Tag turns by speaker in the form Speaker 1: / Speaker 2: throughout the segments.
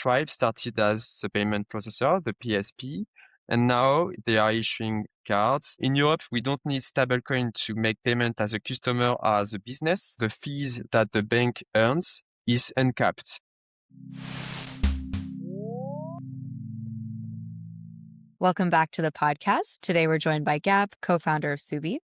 Speaker 1: Stripe started as the payment processor, the PSP, and now they are issuing cards. In Europe, we don't need stablecoin to make payment as a customer or as a business. The fees that the bank earns is uncapped.
Speaker 2: Welcome back to the podcast. Today we're joined by Gab, co-founder of Suby.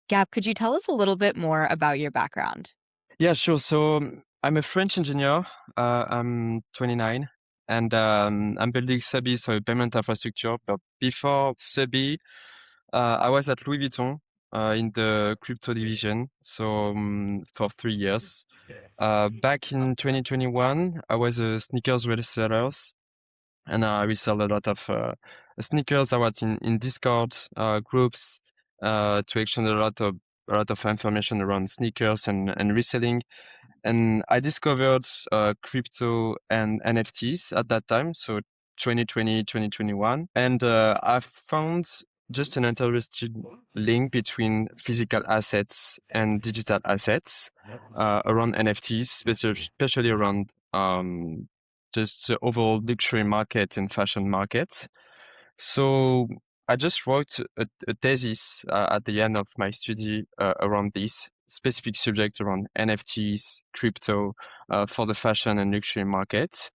Speaker 2: Gab, could you tell us a little bit more about your background?
Speaker 1: Yeah, sure. So I'm a French engineer. I'm 29 and I'm building Suby, so payment infrastructure. But before Suby, I was at Louis Vuitton in the crypto division. So for 3 years. Back in 2021, I was a sneakers reseller, and I resell a lot of sneakers. I was in Discord groups to exchange a lot of information around sneakers and reselling. And I discovered crypto and NFTs at that time, so 2020, 2021. And I found just an interesting link between physical assets and digital assets around NFTs, especially around just the overall luxury market and fashion market. So I just wrote a thesis at the end of my study around this specific subject around NFTs, crypto for the fashion and luxury market.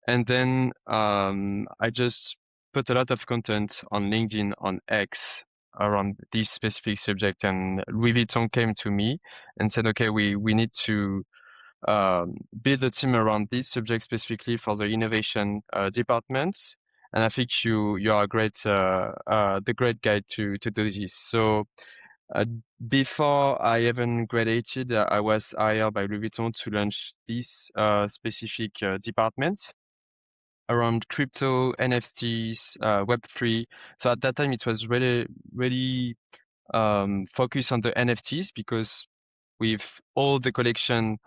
Speaker 1: And then I just put a lot of content on LinkedIn, on X around this specific subject. And Louis Vuitton came to me and said, okay, we need to build a team around this subject specifically for the innovation department. And I think you are great, the great guy to do this. So before I even graduated, I was hired by Louis Vuitton to launch this specific department around crypto, NFTs, Web3. So at that time, it was really focused on the NFTs because with all the collection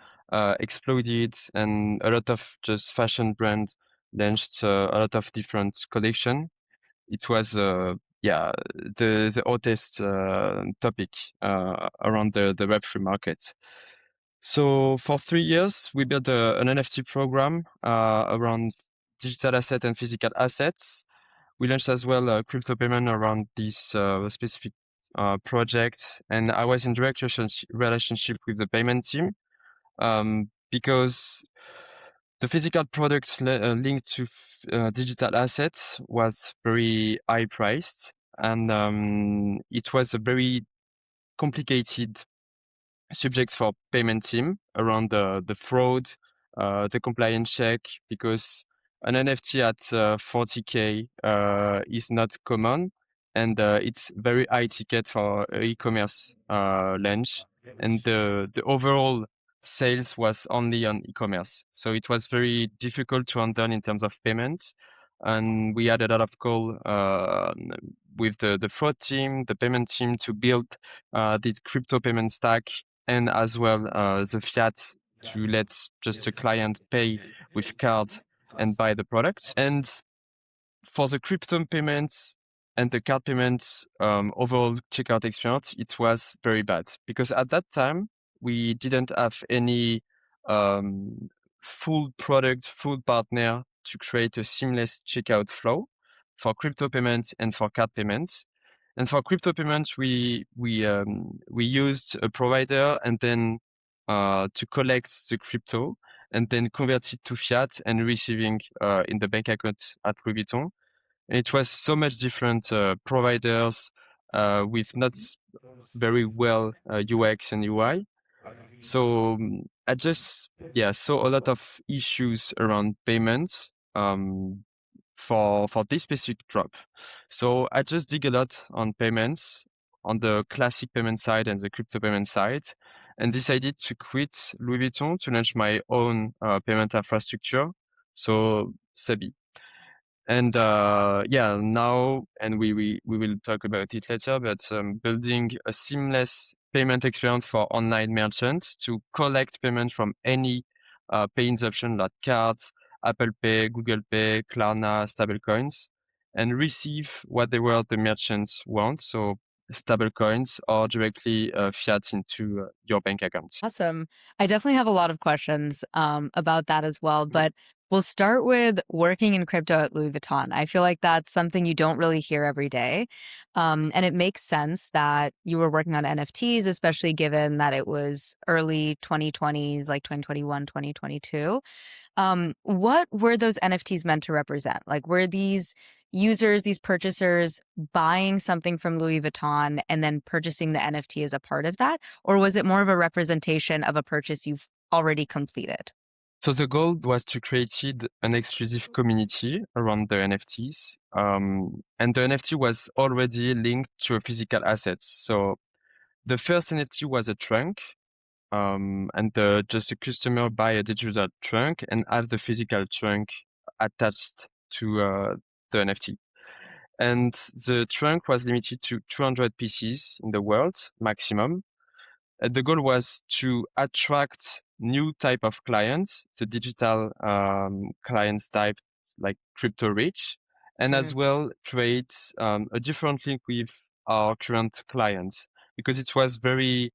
Speaker 1: exploded and a lot of just fashion brands launched a lot of different collection. It was the hottest topic around the Web3 market. So for 3 years, we built an NFT program around digital asset and physical assets. We launched as well a crypto payment around this specific project, and I was in direct relationship with the payment team because the physical product linked to digital assets was very high priced, and it was a very complicated subject for payment team around the fraud, the compliance check, because an NFT at 40K is not common, and it's very high ticket for e-commerce launch, and the overall sales was only on e-commerce, so it was very difficult to handle in terms of payments. And we had a lot of call with the fraud team, the payment team, to build this crypto payment stack, and as well the fiat to let just a client pay with cards and buy the products. And for the crypto payments and the card payments, overall checkout experience, it was very bad because at that time we didn't have any full product, full partner to create a seamless checkout flow for crypto payments and for card payments. And for crypto payments, we used a provider and then to collect the crypto and then convert it to fiat and receiving in the bank account at Louis Vuitton. And it was so much different providers with not very well UX and UI. So I just saw a lot of issues around payments for this specific drop. So I just dig a lot on payments on the classic payment side and the crypto payment side, and decided to quit Louis Vuitton to launch my own payment infrastructure, so Suby. And now, and we will talk about it later, but building a seamless payment experience for online merchants to collect payment from any payments option like cards, Apple Pay, Google Pay, Klarna, stablecoins, and receive whatever the merchants want. So stablecoins or directly fiat into your bank account.
Speaker 2: Awesome. I definitely have a lot of questions about that as well. But We'll start with working in crypto at Louis Vuitton. I feel like that's something you don't really hear every day. And it makes sense that you were working on NFTs, especially given that it was early 2020s, like 2021, 2022. What were those NFTs meant to represent? Like, were these users, these purchasers buying something from Louis Vuitton and then purchasing the NFT as a part of that? Or was it more of a representation of a purchase you've already completed?
Speaker 1: So the goal was to create an exclusive community around the NFTs. And the NFT was already linked to a physical asset. So the first NFT was a trunk. And just a customer buy a digital trunk and have the physical trunk attached to the NFT. And the trunk was limited to 200 pieces in the world maximum. The goal was to attract new type of clients, the digital clients type like crypto rich, and as well create a different link with our current clients because it was very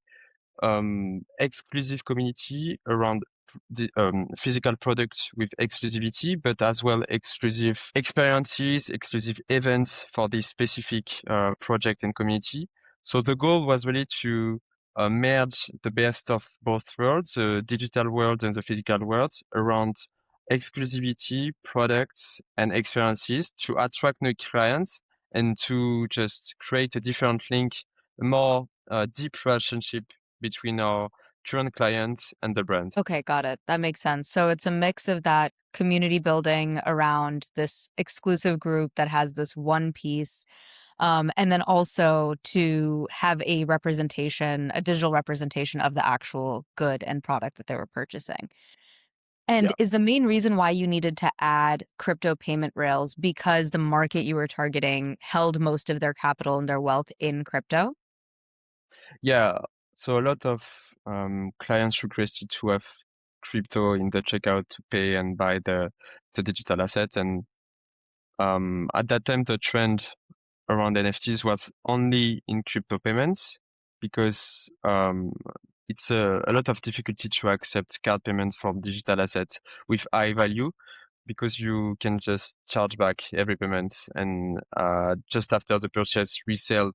Speaker 1: exclusive community around the physical products with exclusivity, but as well exclusive experiences, exclusive events for this specific project and community. So the goal was really to merge the best of both worlds, the digital world and the physical world, around exclusivity, products, and experiences to attract new clients and to just create a different link, a more deep relationship between our current clients and the brand.
Speaker 2: Okay, got it. That makes sense. So it's a mix of that community building around this exclusive group that has this one piece. And then also to have a representation, a digital representation of the actual good and product that they were purchasing. And
Speaker 1: Yeah.
Speaker 2: is the main reason why you needed to add crypto payment rails because the market you were targeting held most of their capital and their wealth in crypto?
Speaker 1: Yeah. So a lot of clients requested to have crypto in the checkout to pay and buy the digital asset. And at that time, the trend around NFTs was only in crypto payments because it's a lot of difficulty to accept card payments for digital assets with high value because you can just charge back every payment and just after the purchase resell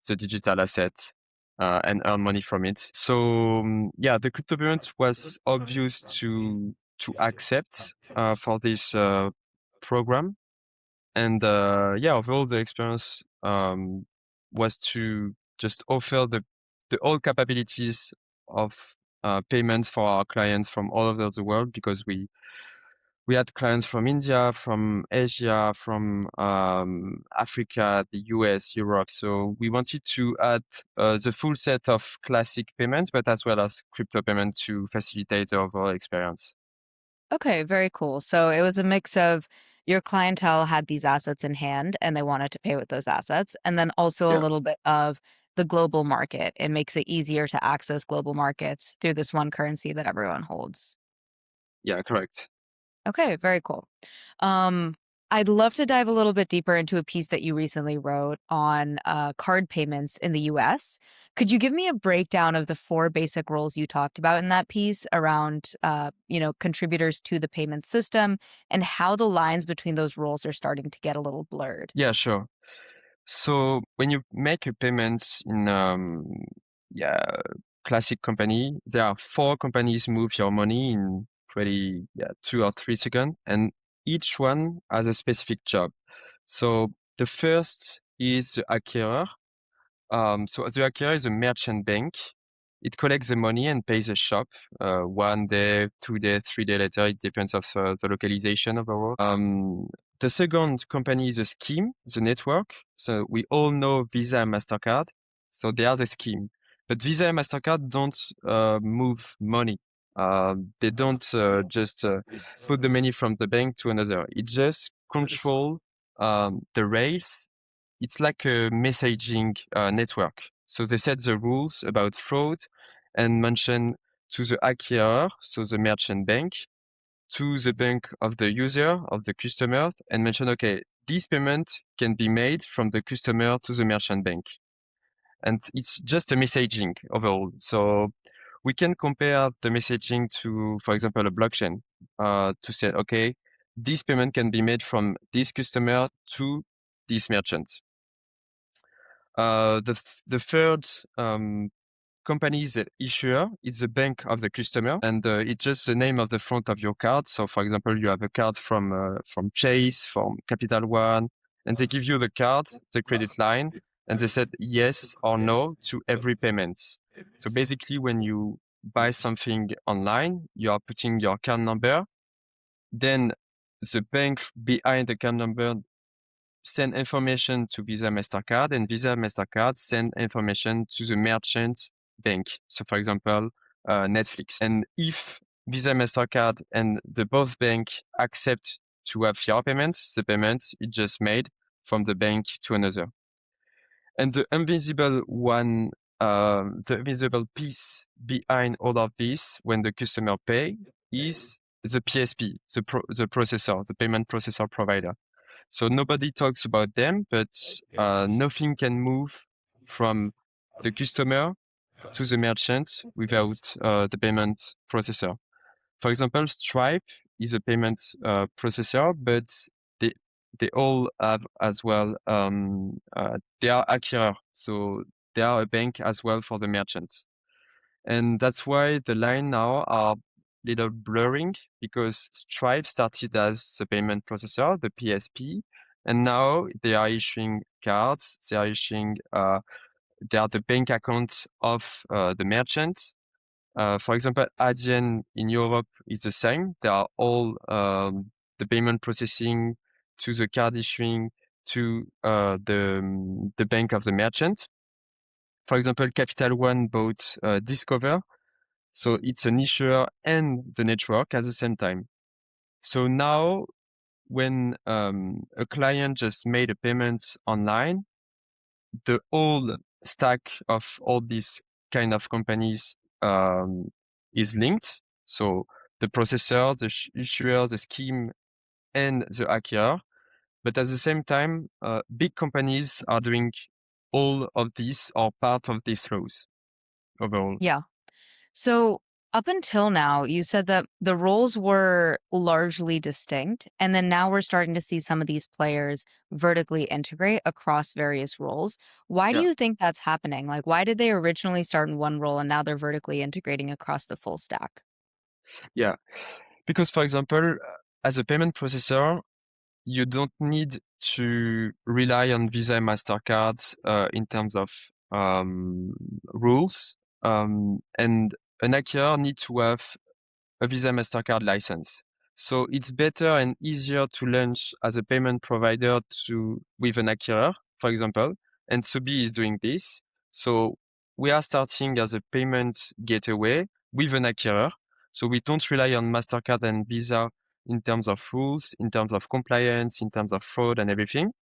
Speaker 1: the digital asset and earn money from it. So yeah, the crypto payment was obvious to accept for this program. And yeah, overall the experience was to just offer the all capabilities of payments for our clients from all over the world because we had clients from India, from Asia, from Africa, the US, Europe. So we wanted to add the full set of classic payments, but as well as crypto payment to facilitate the overall experience.
Speaker 2: Okay, very cool. So it was a mix of your clientele had these assets in hand and they wanted to pay with those assets, and then also a
Speaker 1: Yeah,
Speaker 2: little bit of the global market. It makes it easier to access global markets through this one currency that everyone holds.
Speaker 1: yeah, correct.
Speaker 2: Okay, very cool. Um, I'd love to dive a little bit deeper into a piece that you recently wrote on card payments in the US. Could you give me a breakdown of the four basic roles you talked about in that piece around, contributors to the payment system and how the lines between those roles are starting to get a little blurred?
Speaker 1: Yeah, sure. So when you make a payment in yeah classic company, there are four companies move your money in pretty 2 or 3 seconds, and each one has a specific job. So the first is the acquirer. So the acquirer is a merchant bank. It collects the money and pays the shop 1 day, 2 day, 3 day later. It depends of the localization overall. The second company is a scheme, the network. So we all know Visa and MasterCard. So they are the scheme. But Visa and MasterCard don't move money. They don't just put the money from the bank to another. It just control the rails. It's like a messaging network. So they set the rules about fraud and mention to the acquirer, so the merchant bank, to the bank of the user, of the customer, and mention, okay, this payment can be made from the customer to the merchant bank. And it's just a messaging overall. So we can compare the messaging to, for example, a blockchain to say, okay, this payment can be made from this customer to this merchant. The third company is the issuer. It's the bank of the customer, and it's just the name of the front of your card. So, for example, you have a card from Chase, from Capital One, and they give you the card, the credit line, and they said yes or no to every payment. So basically, when you buy something online, you are putting your card number. Then the bank behind the card number send information to Visa MasterCard, and Visa MasterCard send information to the merchant bank. So, for example, Netflix. And if Visa MasterCard and the both bank accept to have your payments, the payment is just made from the bank to another. And the invisible one, the invisible piece behind all of this, when the customer pay, is the PSP, the processor, the payment processor provider. So nobody talks about them, but nothing can move from the customer to the merchant without the payment processor. For example, Stripe is a payment processor, but they they all have as well. They are acquirer, so they are a bank as well for the merchants, and that's why the line now are little blurring, because Stripe started as the payment processor, the PSP, and now they are issuing cards. They are issuing. They are the bank accounts of the merchants. For example, Adyen in Europe is the same. They are all the payment processing to the card issuing to the bank of the merchant. For example, Capital One bought Discover, so it's an issuer and the network at the same time. So now, when a client just made a payment online, the whole stack of all these kind of companies is linked. So the processor, the issuer, the scheme, and the acquirer. But at the same time, big companies are doing all of these or part of these flows overall.
Speaker 2: Yeah. So up until now, you said that the roles were largely distinct, and then now we're starting to see some of these players vertically integrate across various roles. Why do
Speaker 1: Yeah,
Speaker 2: you think that's happening? Like, why did they originally start in one role and now they're vertically integrating across the full stack?
Speaker 1: yeah. Because, for example, as a payment processor, you don't need to rely on Visa and MasterCard in terms of rules. And an acquirer needs to have a Visa MasterCard license. So it's better and easier to launch as a payment provider with an acquirer, for example. And Suby is doing this. So we are starting as a payment gateway with an acquirer. So we don't rely on MasterCard and Visa in terms of rules, in terms of compliance, in terms of fraud and everything.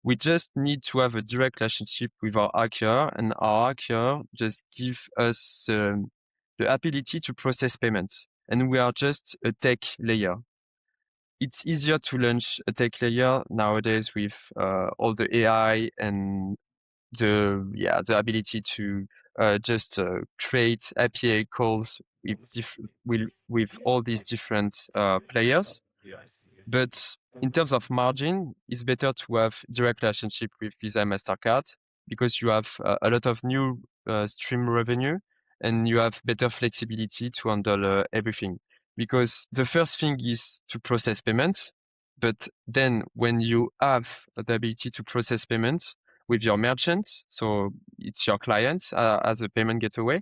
Speaker 1: We just need to have a direct relationship with our acquirer, and our acquirer just give us the ability to process payments. And we are just a tech layer. It's easier to launch a tech layer nowadays with all the AI and the ability to just create API calls with all these different players. But in terms of margin, it's better to have direct relationship with Visa and MasterCard, because you have a lot of new stream revenue, and you have better flexibility to handle everything. Because the first thing is to process payments, but then when you have the ability to process payments with your merchants, so it's your clients as a payment gateway,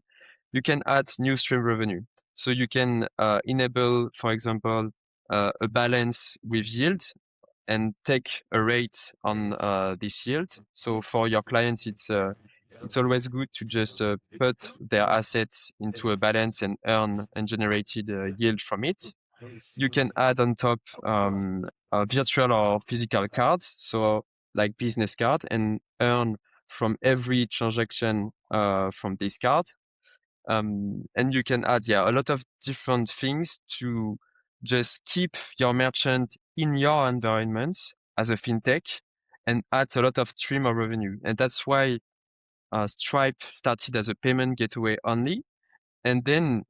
Speaker 1: you can add new stream revenue. So you can enable, for example, a balance with yield and take a rate on this yield. So for your clients, it's always good to just put their assets into a balance and earn and generated yield from it. You can add on top virtual or physical cards, so like business card, and earn from every transaction from this card. And you can add, a lot of different things to just keep your merchant in your environment as a fintech and add a lot of stream of revenue. And that's why Stripe started as a payment gateway only. And then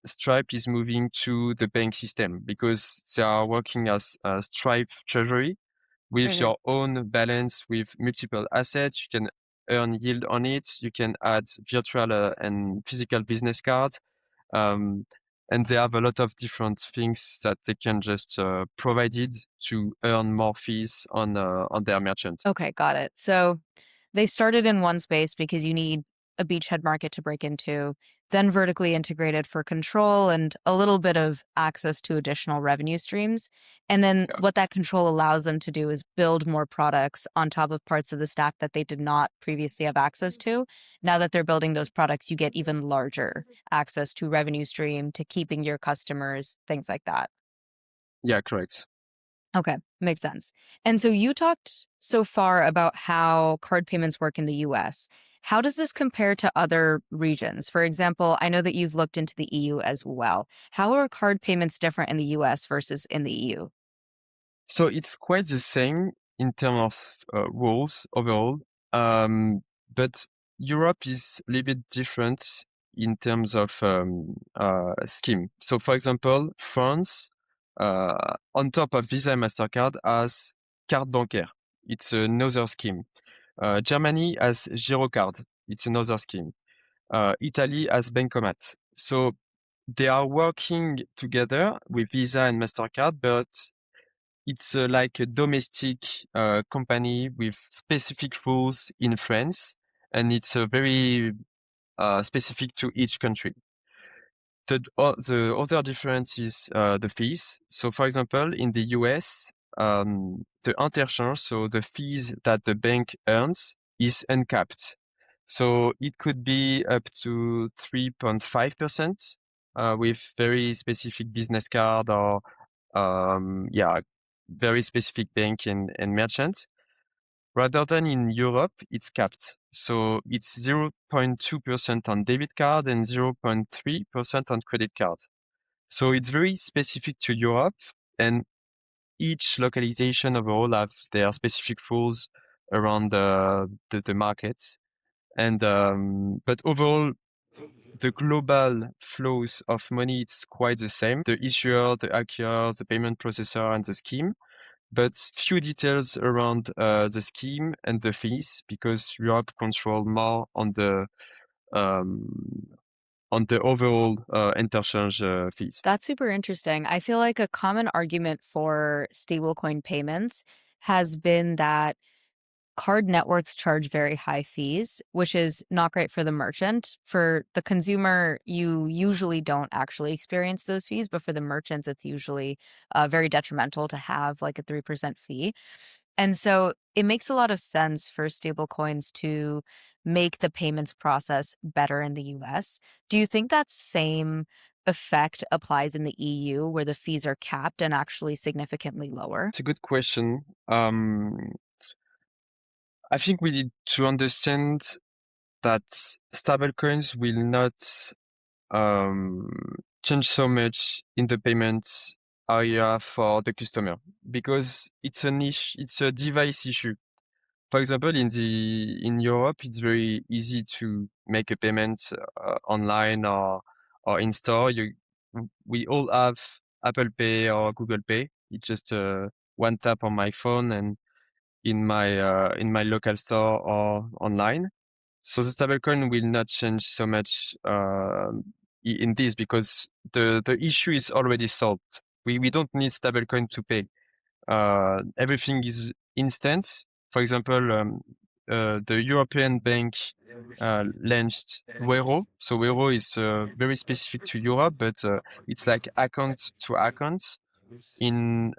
Speaker 1: Stripe is moving to the bank system because they are working as a Stripe treasury with your own balance with multiple assets. You can earn yield on it. You can add virtual and physical business cards. Um, and they have a lot of different things that they can just provided to earn more fees on their merchants.
Speaker 2: Okay, got it. So they started in one space because you need a beachhead market to break into, then vertically integrated for control and a little bit of access to additional revenue streams. And then
Speaker 1: Yeah.
Speaker 2: what that control allows them to do is build more products on top of parts of the stack that they did not previously have access to. Now that they're building those products, you get even larger access to revenue stream, to keeping your customers, things like that.
Speaker 1: Yeah, correct.
Speaker 2: Okay, makes sense. And so you talked so far about how card payments work in the US. How does this compare to other regions? For example, I know that you've looked into the EU as well. How are card payments different in the US versus in the EU?
Speaker 1: So it's quite the same in terms of rules overall, but Europe is a little bit different in terms of scheme. So, for example, France, on top of Visa and Mastercard, has carte bancaire. It's another scheme. Germany has Girocard. It's another scheme. Italy has Bancomat. So they are working together with Visa and Mastercard, but it's like a domestic company with specific rules in France, and it's very specific to each country. The other difference is the fees. So, for example, in the US, the interchange, so the fees that the bank earns, is uncapped. So it could be up to 3.5% with very specific business card or yeah, very specific bank and merchant. Rather than in Europe, it's capped. So it's 0.2% on debit card and 0.3% on credit card. So it's very specific to Europe, and each localization overall have their specific rules around the markets. And but overall, the global flows of money, it's quite the same. The issuer, the acquirer, the payment processor, and the scheme, but few details around the scheme and the fees, because Europe control more um, on the overall interchange fees.
Speaker 2: That's super interesting. I feel like a common argument for stablecoin payments has been that card networks charge very high fees, which is not great for the merchant. For the consumer, you usually don't actually experience those fees, but for the merchants, it's usually very detrimental to have like a 3% fee. And so it makes a lot of sense for stablecoins to make the payments process better in the US. Do you think that same effect applies in the EU, where the fees are capped and actually significantly lower?
Speaker 1: It's a good question. I think we need to understand that stablecoins will not um, change so much in the payment area for the customer, because it's a niche, it's a device issue. For example, in Europe, it's very easy to make a payment online or in store. We all have Apple Pay or Google Pay. It's just one tap on my phone and in my local store or online. So the stablecoin will not change so much in this, because the issue is already solved. We don't need stablecoin to pay. Everything is instant. For example, the European Bank launched Wero. So Wero is very specific to Europe, but it's like account to account in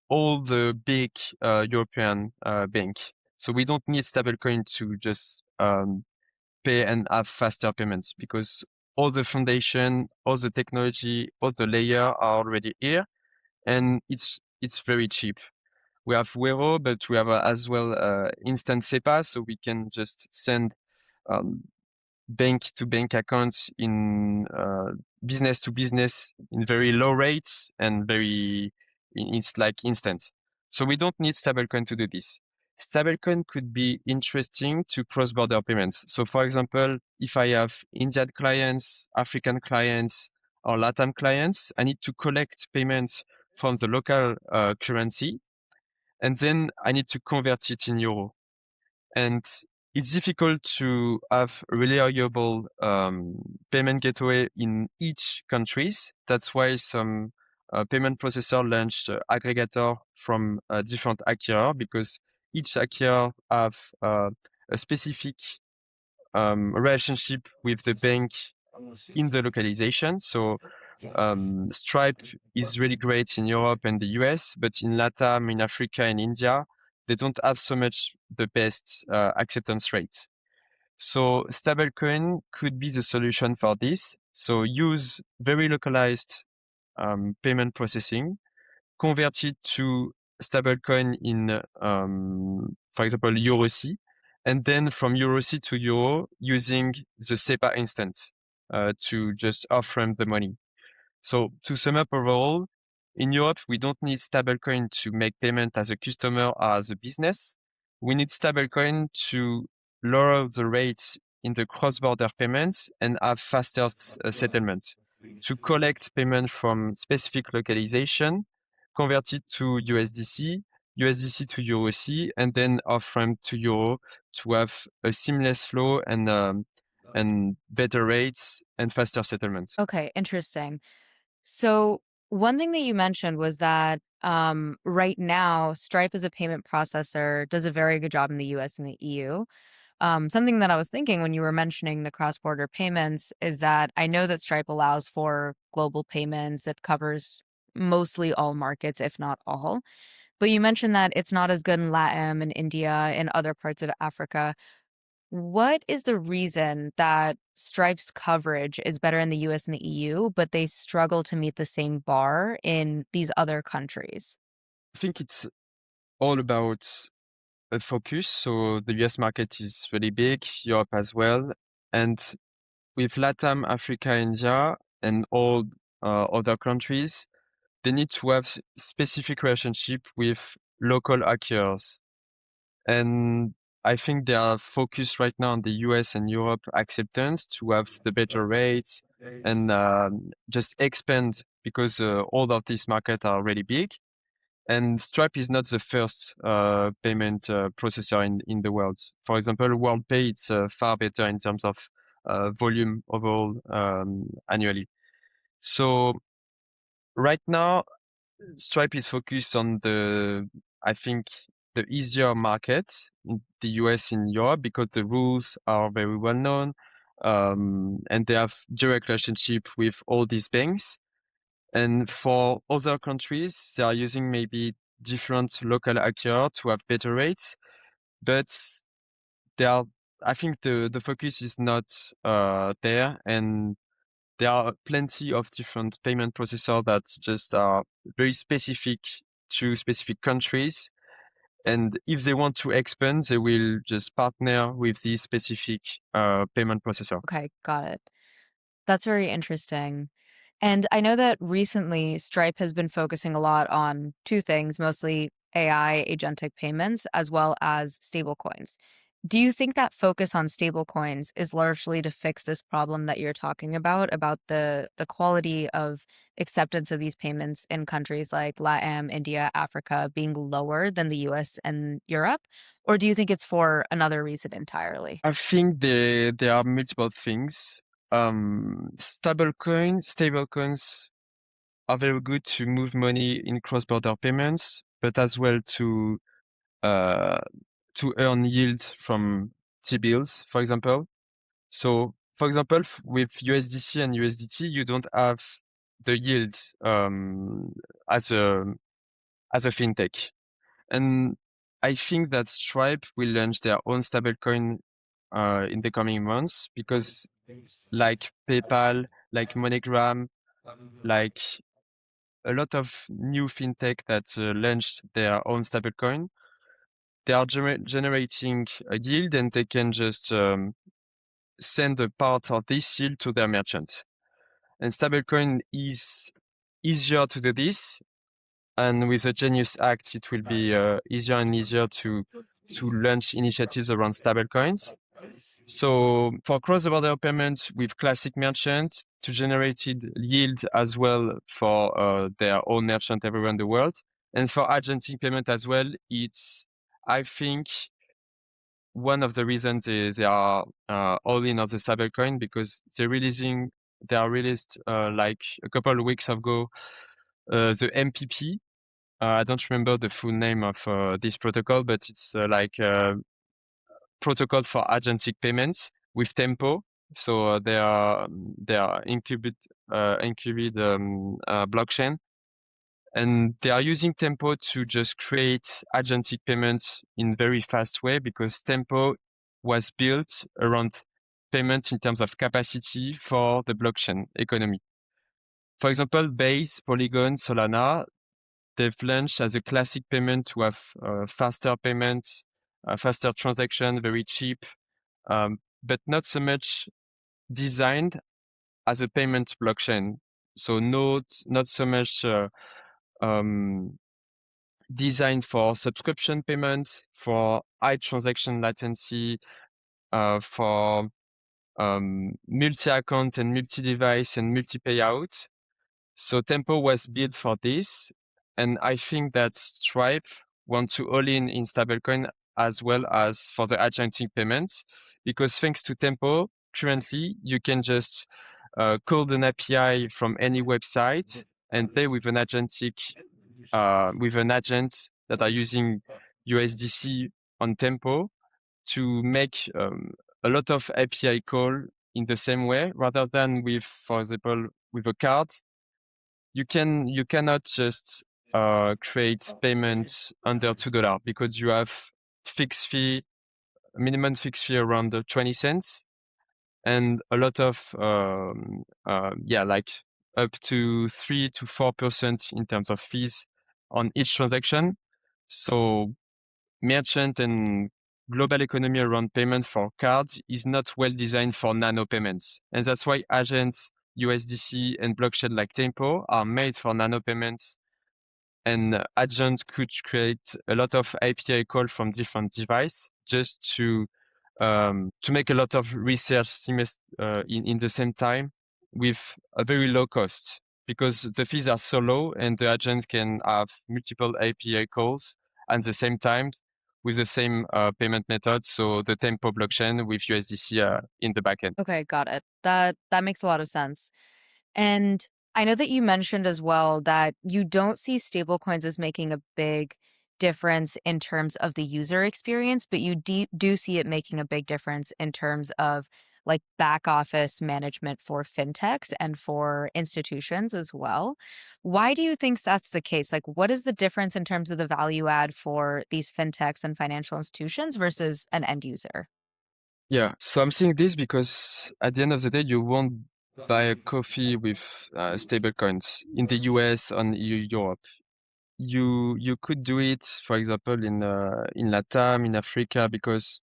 Speaker 1: all the big European bank. So we don't need stablecoin to just pay and have faster payments, because all the foundation, all the technology, all the layer are already here, and it's very cheap. We have Wero, but we have as well instant SEPA, so we can just send um, bank to bank accounts in business to business in very low rates and it's like instant. So we don't need stablecoin to do this. Stablecoin could be interesting to cross-border payments. So for example, if I have Indian clients, African clients, or Latam clients, I need to collect payments from the local currency, and then I need to convert it in euro. And it's difficult to have a reliable payment gateway in each countries. That's why some payment processor launched aggregator from different acquirers, because each acquirer have a specific relationship with the bank in the localization. So Stripe is really great in Europe and the US, but in Latam, in Africa, and India, they don't have so much the best acceptance rates. So stablecoin could be the solution for this. So use very localized payment processing, convert it to stablecoin in, for example, EURC, and then from EURC to Euro using the SEPA instance to just off-ramp the money. So to sum up overall, in Europe, we don't need stablecoin to make payment as a customer or as a business. We need stablecoin to lower the rates in the cross-border payments and have faster settlements. To collect payment from specific localization, convert it to USDC, USDC to EURC, and then off-ramp to Euro to have a seamless flow and better rates and faster settlements.
Speaker 2: Okay, interesting. So one thing that you mentioned was that right now, Stripe as a payment processor does a very good job in the US and the EU. Something that I was thinking when you were mentioning the cross-border payments is that I know that Stripe allows for global payments that covers mostly all markets, if not all. But you mentioned that it's not as good in Latam and India and other parts of Africa. What is the reason that Stripe's coverage is better in the US and the EU, but they struggle to meet the same bar in these other countries?
Speaker 1: I think it's all about a focus. So the US market is really big, Europe as well. And with Latam, Africa, India, and all other countries, they need to have specific relationship with local acquirers. And I think they are focused right now on the US and Europe acceptance to have the better rates and just expand, because all of these markets are really big. And Stripe is not the first payment processor in the world. For example, WorldPay, it's far better in terms of volume overall annually. So right now, Stripe is focused on I think, the easier market in the US and Europe, because the rules are very well known, and they have direct relationship with all these banks. And for other countries, they are using maybe different local actors to have better rates, but they are, I think the focus is not there, and there are plenty of different payment processors that just are very specific to specific countries. And if they want to expand, they will just partner with this specific payment processor.
Speaker 2: Okay, got it. That's very interesting. And I know that recently Stripe has been focusing a lot on two things, mostly AI, agentic payments, as well as stablecoins. Do you think that focus on stablecoins is largely to fix this problem that you're talking about the quality of acceptance of these payments in countries like LATAM, India, Africa being lower than the US and Europe? Or do you think it's for another reason entirely?
Speaker 1: I think there are multiple things. Stablecoins are very good to move money in cross-border payments, but as well uh, to earn yield from T-bills, for example. So, for example, with USDC and USDT, you don't have the yield as a fintech. And I think that Stripe will launch their own stablecoin in the coming months, because like PayPal, like MoneyGram, like a lot of new fintech that launched their own stablecoin, they are generating a yield, and they can just send a part of this yield to their merchant. And stablecoin is easier to do this. And with a Genius Act, it will be easier and easier to launch initiatives around stablecoins. So for cross-border payments with classic merchants to generated yield as well for their own merchant everywhere in the world. And for agentic payment as well, it's, I think, one of the reasons is they are all in on the stablecoin because they are released like a couple of weeks ago the MPP. I don't remember the full name of this protocol, but it's like protocol for agentic payments with Tempo. So they are incubed blockchain, and they are using Tempo to just create agentic payments in very fast way because Tempo was built around payments in terms of capacity for the blockchain economy. For example, Base, Polygon, Solana, they've launched as a classic payment to have faster payments, faster transaction, very cheap, but not so much designed as a payment blockchain. So not so much designed for subscription payments, for high transaction latency, for multi-account and multi-device and multi-payout. So Tempo was built for this, and I think that Stripe want to all in stablecoin as well as for the agentic payments, because thanks to Tempo, currently you can just call an API from any website and pay with an agentic with an agent that are using USDC on Tempo to make a lot of API call in the same way rather than with, for example, with a card. You cannot just create payments under $2 because you have fixed fee, minimum fixed fee around 20 cents, and a lot of like up to 3 to 4% in terms of fees on each transaction. So merchant and global economy around payment for cards is not well designed for nano payments. And that's why agents, USDC, and blockchain like Tempo are made for nano payments. And agent could create a lot of API call from different devices just to make a lot of research in the same time with a very low cost, because the fees are so low and the agent can have multiple API calls at the same time with the same payment method. So the Tempo blockchain with USDC in the backend.
Speaker 2: Okay, got it. That makes a lot of sense. And I know that you mentioned as well that you don't see stablecoins as making a big difference in terms of the user experience, but you do see it making a big difference in terms of like back office management for fintechs and for institutions as well. Why do you think that's the case? Like, what is the difference in terms of the value add for these fintechs and financial institutions versus an end user?
Speaker 1: Yeah, so I'm saying this because at the end of the day, you won't buy a coffee with stablecoins in the US or in Europe. You could do it, for example, in Latam, in Africa, because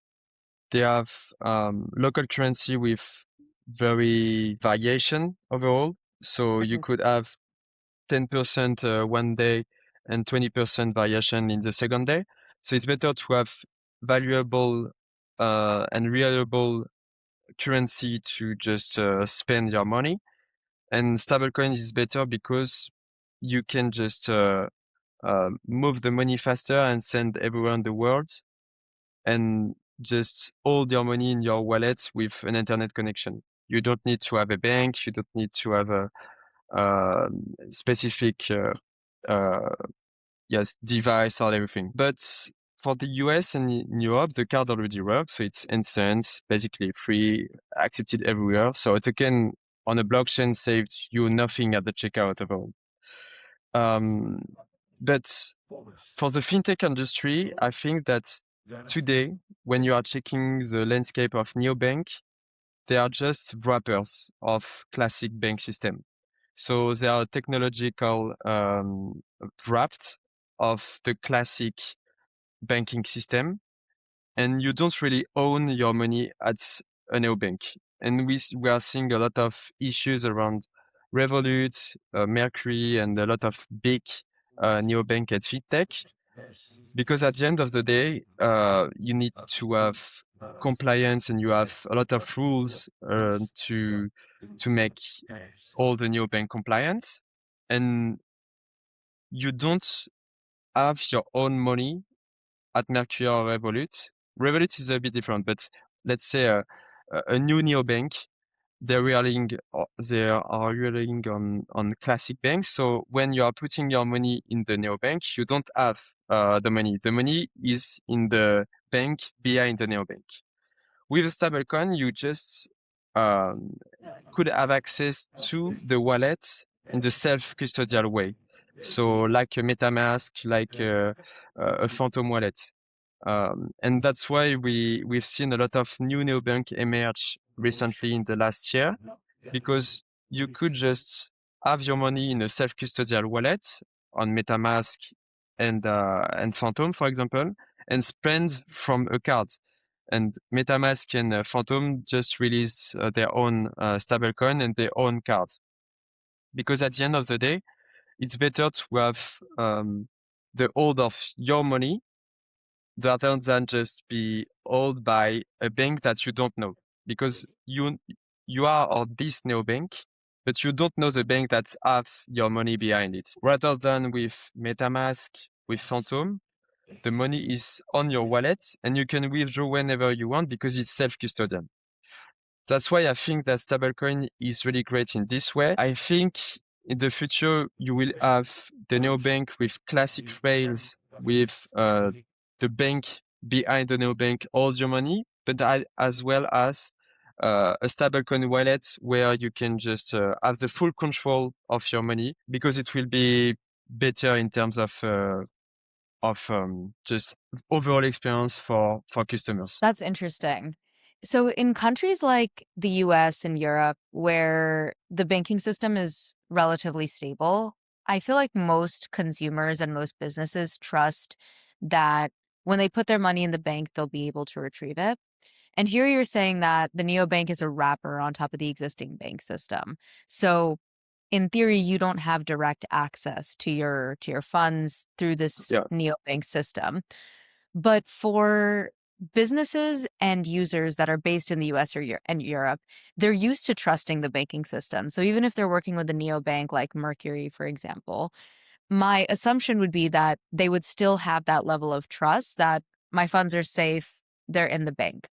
Speaker 1: they have local currency with very variation overall. So you
Speaker 2: Mhm.
Speaker 1: could have 10% one day and 20% variation in the second day. So it's better to have valuable and reliable currency to just spend your money. And stablecoin is better because you can just move the money faster and send everywhere in the world, and just hold your money in your wallet with an internet connection. You don't need to have a bank. You don't need to have a specific uh, device or everything. But for the US and in Europe, the card already works, so it's instant, basically free, accepted everywhere. So a token on a blockchain saved you nothing at the checkout of all. Um, but for the fintech industry, I think that today, when you are checking the landscape of neobank, they are just wrappers of classic bank system. So they are technological wrapped of the classic banking system, and you don't really own your money at a neobank. And we are seeing a lot of issues around Revolut, Mercury, and a lot of big neobank at fintech. because at the end of the day, you need to have compliance and you have a lot of rules to make all the neobank compliance, and you don't have your own money at Mercury or Revolut. Revolut is a bit different, but let's say a new neobank, they are relying on classic banks. So when you are putting your money in the neobank, you don't have the money. The money is in the bank behind the neobank. With a stablecoin, you just um, could have access to the wallet in the self-custodial way. So like a MetaMask, like a Phantom wallet. And that's why we've seen a lot of new neobank emerge recently in the last year, because you could just have your money in a self-custodial wallet on MetaMask and Phantom, for example, and spend from a card. And MetaMask and Phantom just released their own stablecoin and their own cards. Because at the end of the day, it's better to have the hold of your money rather than just be held by a bank that you don't know. Because you are on this neobank, but you don't know the bank that have your money behind it. Rather than with MetaMask, with Phantom, the money is on your wallet and you can withdraw whenever you want because it's self-custodian. That's why I think that stablecoin is really great in this way. I think in the future, you will have the neobank with classic rails, with the bank behind the neobank holds your money, but as well as a stablecoin wallet where you can just have the full control of your money, because it will be better in terms of just overall experience for customers.
Speaker 2: That's interesting. So, in countries like the US and Europe, where the banking system is relatively stable, I feel like most consumers and most businesses trust that when they put their money in the bank, they'll be able to retrieve it. And here you're saying that the neobank is a wrapper on top of the existing bank system. So, in theory, you don't have direct access to your funds through this
Speaker 1: Yeah.
Speaker 2: neobank system. But for businesses and users that are based in the US or and Europe, they're used to trusting the banking system. So even if they're working with a neobank like Mercury, for example, my assumption would be that they would still have that level of trust that my funds are safe, they're in the bank.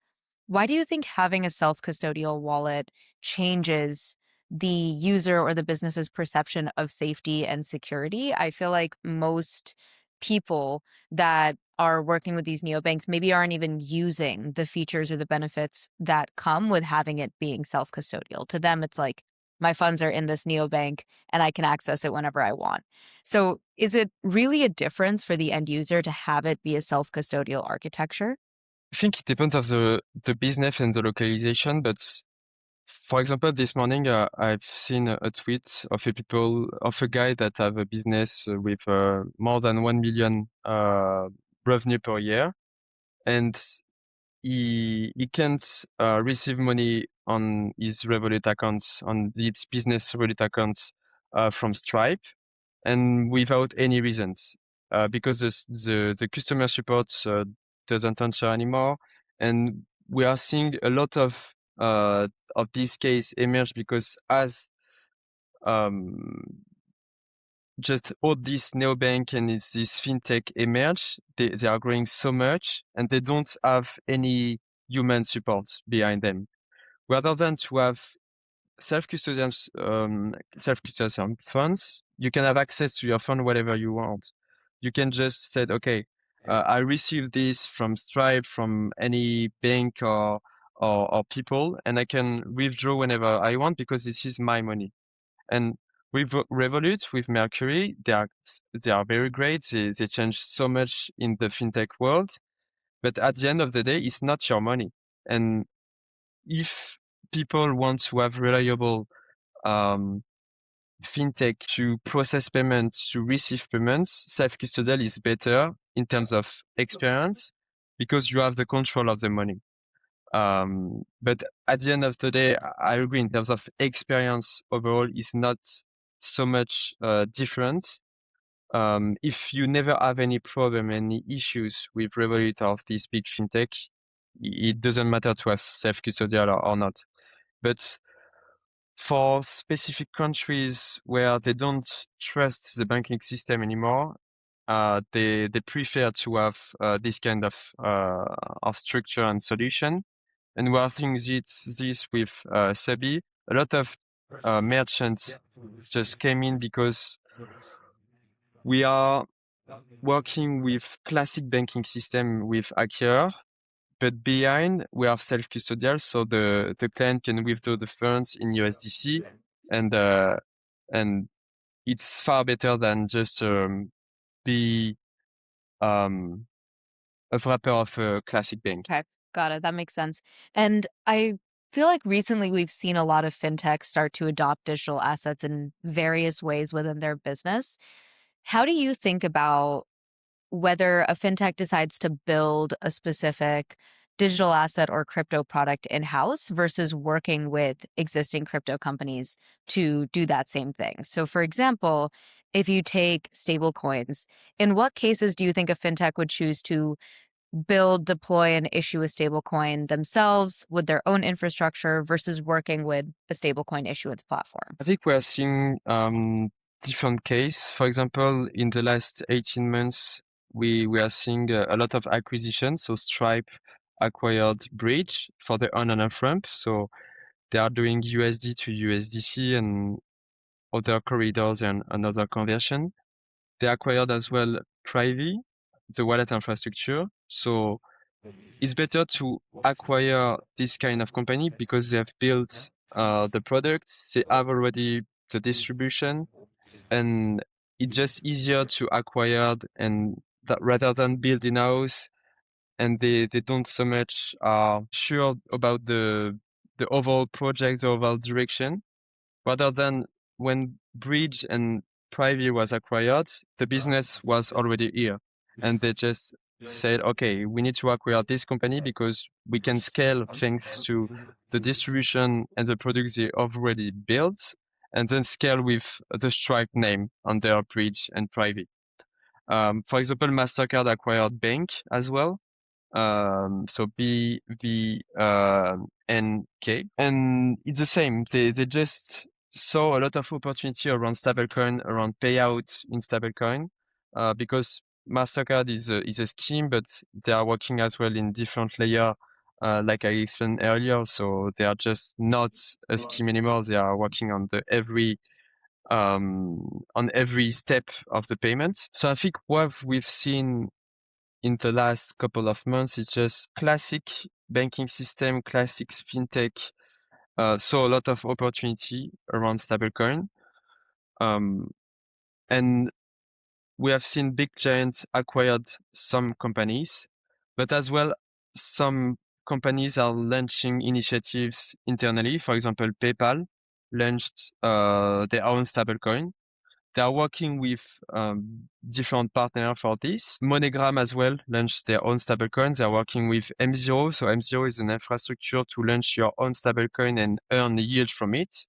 Speaker 2: Why do you think having a self-custodial wallet changes the user or the business's perception of safety and security? I feel like most people that are working with these neobanks maybe aren't even using the features or the benefits that come with having it being self-custodial. To them, it's like, my funds are in this neobank and I can access it whenever I want. So is it really a difference for the end user to have it be a self-custodial architecture?
Speaker 1: I think it depends of the business and the localization, but for example, this morning I've seen a tweet of a guy that have a business with more than 1 million revenue per year, and he can't receive money on his Revolut accounts, on its business Revolut accounts from Stripe, and without any reasons, because the customer support doesn't answer anymore, and we are seeing a lot of this case emerge because as um, just all this neobank and this fintech emerge, they are growing so much and they don't have any human support behind them. Rather than to have self-custodian funds, you can have access to your fund whatever you want. You can just say, okay, I received this from Stripe, from any bank or people, and I can withdraw whenever I want because this is my money. And with Revolut, with Mercury, they are very great. They change so much in the fintech world, but at the end of the day, it's not your money. And if people want to have reliable um, fintech to process payments, to receive payments, self-custodial is better in terms of experience because you have the control of the money. But at the end of the day, I agree in terms of experience overall is not so much different. if you never have any problem, any issues with Revolut or this big fintech, it doesn't matter to have self-custodial or not. But for specific countries where they don't trust the banking system anymore, they prefer to have this kind of structure and solution. And we are thinking this with Suby. A lot of merchants just came in because we are working with classic banking system with Acquire, but behind we are self-custodial, so the client can withdraw the funds in USDC, and it's far better than just be a wrapper of a classic bank.
Speaker 2: Okay, got it. That makes sense. And I feel like recently we've seen a lot of fintechs start to adopt digital assets in various ways within their business. How do you think about whether a fintech decides to build a specific digital asset or crypto product in-house versus working with existing crypto companies to do that same thing? So for example, if you take stablecoins, in what cases do you think a fintech would choose to build, deploy, and issue a stablecoin themselves with their own infrastructure versus working with a stablecoin issuance platform?
Speaker 1: I think we are seeing different case. For example, in the last 18 months, we are seeing a lot of acquisitions. So Stripe acquired Bridge for the on and off ramp. So they are doing USD to USDC and other corridors and another conversion. They acquired as well Privy, the wallet infrastructure. So it's better to acquire this kind of company because they have built the products, they have already the distribution, and it's just easier to acquire and that rather than build in house, and they don't so much are sure about the overall project, the overall direction, rather than when Bridge and Privy was acquired, the business was already here. And they just said, okay, we need to acquire this company because we can scale thanks to the distribution and the products they already built, and then scale with the Stripe name on their Bridge and Privy. For example, MasterCard acquired Bank as well. So BVNK, and it's the same. They just saw a lot of opportunity around stablecoin, around payouts in stablecoin, because Mastercard is a scheme, but they are working as well in different layer, like I explained earlier. So they are just not a scheme anymore. They are working on every step of the payment. So I think what we've seen in the last couple of months, it's just classic banking system, classic fintech. Saw a lot of opportunity around stablecoin. And we have seen big giants acquired some companies, but as well, some companies are launching initiatives internally. For example, PayPal launched their own stablecoin. They are working with different partners for this. MoneyGram as well launched their own stablecoin. They are working with M0. So M0 is an infrastructure to launch your own stablecoin and earn yield from it.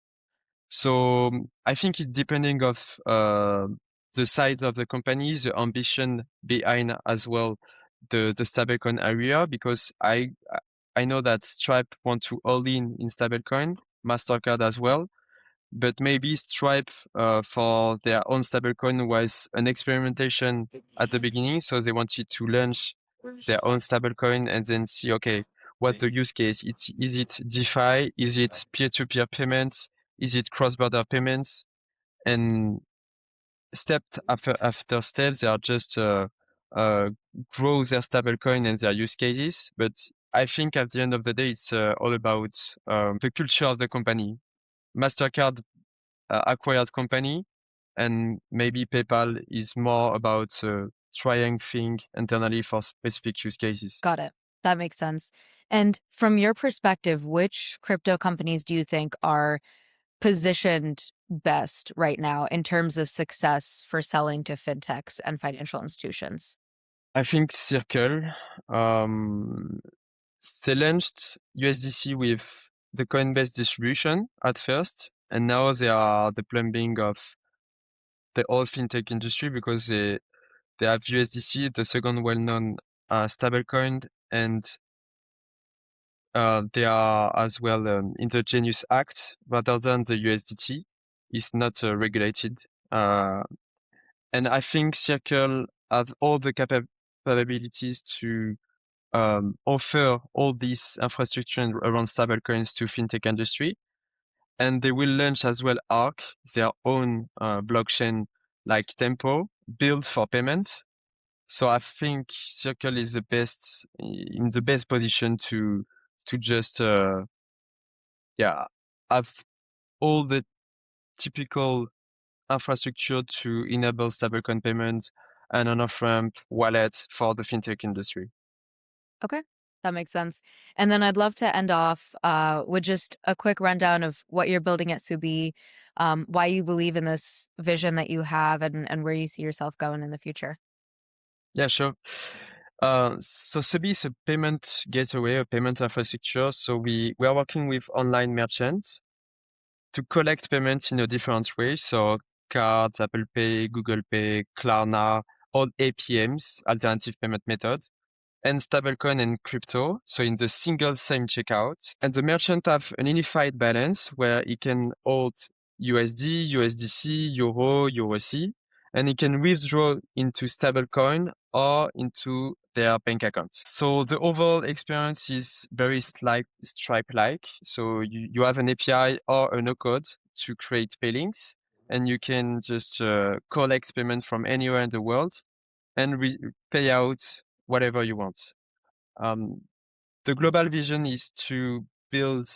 Speaker 1: So I think it's depending of the size of the company, the ambition behind as well the stablecoin area, because I know that Stripe want to all in stablecoin, MasterCard as well. But maybe Stripe for their own stablecoin was an experimentation at the beginning. So they wanted to launch their own stablecoin and then see, okay, what's the use case? Is it DeFi? Is it peer-to-peer payments? Is it cross-border payments? And step after step, they are just grow their stablecoin and their use cases. But I think at the end of the day, it's all about the culture of the company. MasterCard acquired company, and maybe PayPal is more about trying things internally for specific use cases.
Speaker 2: Got it. That makes sense. And from your perspective, which crypto companies do you think are positioned best right now in terms of success for selling to fintechs and financial institutions?
Speaker 1: I think Circle, they launched USDC with the Coinbase distribution at first, and now they are the plumbing of the whole fintech industry because they have USDC, the second well-known stablecoin, and they are as well interchange act rather than the USDT. It's not regulated. And I think Circle have all the capabilities to offer all this infrastructure around stablecoins to fintech industry. And they will launch as well Arc, their own blockchain like Tempo, built for payments. So I think Circle is in the best position to just have all the typical infrastructure to enable stablecoin payments and an off-ramp wallet for the fintech industry.
Speaker 2: Okay, that makes sense. And then I'd love to end off with just a quick rundown of what you're building at Subi, why you believe in this vision that you have, and where you see yourself going in the future.
Speaker 1: Yeah, sure. So Subi is a payment gateway, a payment infrastructure. So we are working with online merchants to collect payments in a different way. So cards, Apple Pay, Google Pay, Klarna, all APMs, alternative payment methods, and stablecoin and crypto. So in the single same checkout, and the merchant have an unified balance where he can hold USD, USDC, Euro, USC, and he can withdraw into stablecoin or into their bank accounts. So the overall experience is very Stripe-like. So you have an API or a no-code to create pay links, and you can just collect payment from anywhere in the world and pay out whatever you want. The global vision is to build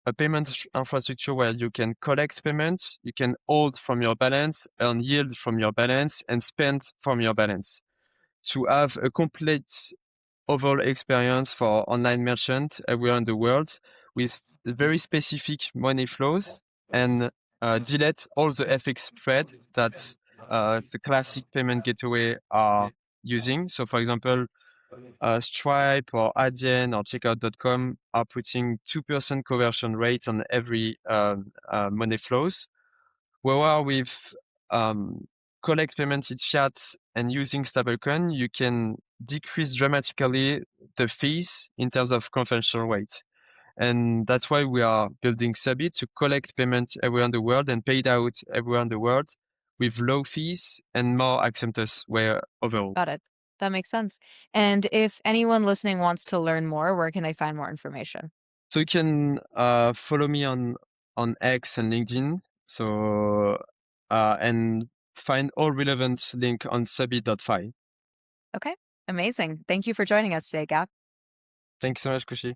Speaker 1: a payment infrastructure where you can collect payments, you can hold from your balance, earn yield from your balance, and spend from your balance. To have a complete overall experience for online merchants everywhere in the world with very specific money flows and delete all the FX spread that the classic payment gateway are using. So for example, Stripe or Adyen or Checkout.com are putting 2% conversion rate on every money flows. Where with collect payment in fiat and using stablecoin, you can decrease dramatically the fees in terms of conversion rate. And that's why we are building Subi to collect payments everywhere in the world and pay it out everywhere in the world with low fees and more acceptance where overall.
Speaker 2: Got it. That makes sense. And if anyone listening wants to learn more, where can they find more information?
Speaker 1: So you can follow me on X and LinkedIn. So and find all relevant link on subi.fi.
Speaker 2: Okay, amazing. Thank you for joining us today, Gap.
Speaker 1: Thanks so much, Khushi.